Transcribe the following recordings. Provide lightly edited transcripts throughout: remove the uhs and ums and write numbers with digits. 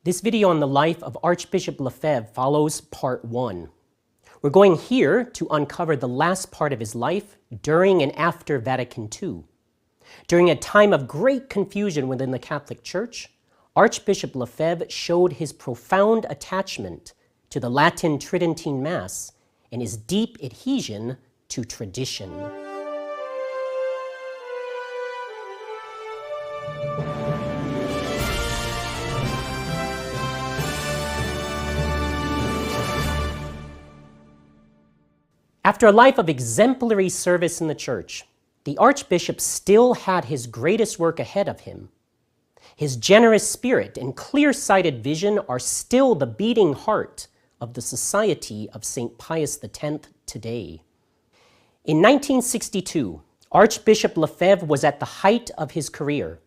This video on the life of Archbishop Lefebvre follows part 1. We're going here to uncover the last part of his life during and after Vatican II. During a time of great confusion within the Catholic Church, Archbishop Lefebvre showed his profound attachment to the Latin Tridentine Mass and his deep adhesion to tradition. After a life of exemplary service in the Church, the Archbishop still had his greatest work ahead of him. His generous spirit and clear-sighted vision are still the beating heart of the Society of St. Pius X today. In 1962, Archbishop Lefebvre was at the height of his career.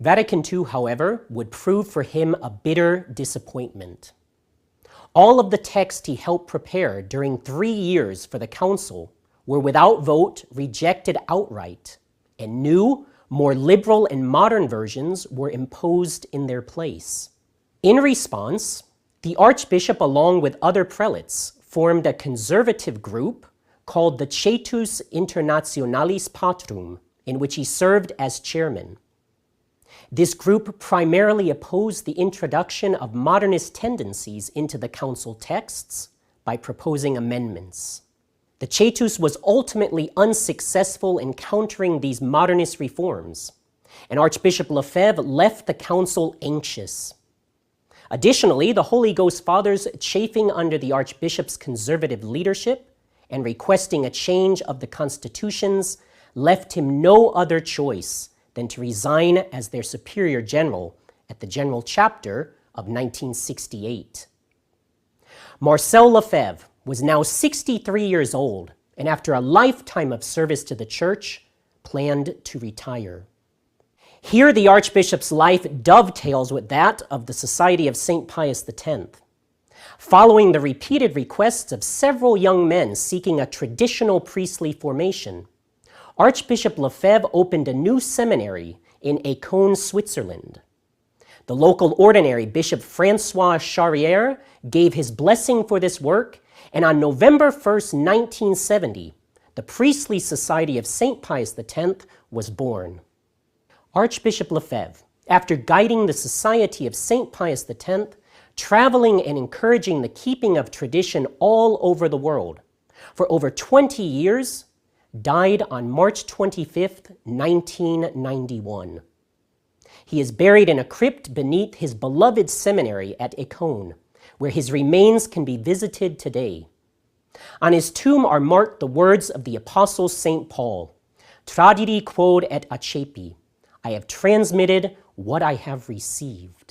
Vatican II, however, would prove for him a bitter disappointment. All of the texts he helped prepare during 3 years for the council were without vote rejected outright, and new, more liberal and modern versions were imposed in their place. In response, the Archbishop, along with other prelates, formed a conservative group called the Cetus Internationalis Patrum, in which he served as chairman. This group primarily opposed the introduction of modernist tendencies into the council texts by proposing amendments. The Cetus was ultimately unsuccessful in countering these modernist reforms, and Archbishop Lefebvre left the council anxious. Additionally, the Holy Ghost Fathers, chafing under the Archbishop's conservative leadership and requesting a change of the constitutions, left him no other choice than to resign as their superior general at the General Chapter of 1968. Marcel Lefebvre was now 63 years old, and after a lifetime of service to the Church, planned to retire. Here the Archbishop's life dovetails with that of the Society of St. Pius X. Following the repeated requests of several young men seeking a traditional priestly formation, Archbishop Lefebvre opened a new seminary in Écône, Switzerland. The local ordinary, Bishop François Charrière, gave his blessing for this work, and on November 1st, 1970, the Priestly Society of St. Pius X was born. Archbishop Lefebvre, after guiding the Society of St. Pius X, traveling and encouraging the keeping of tradition all over the world, for over 20 years, died on March 25, 1991. He is buried in a crypt beneath his beloved seminary at Écône, where his remains can be visited today. On his tomb are marked the words of the Apostle St. Paul, "Tradidi quod et accepi," I have transmitted what I have received.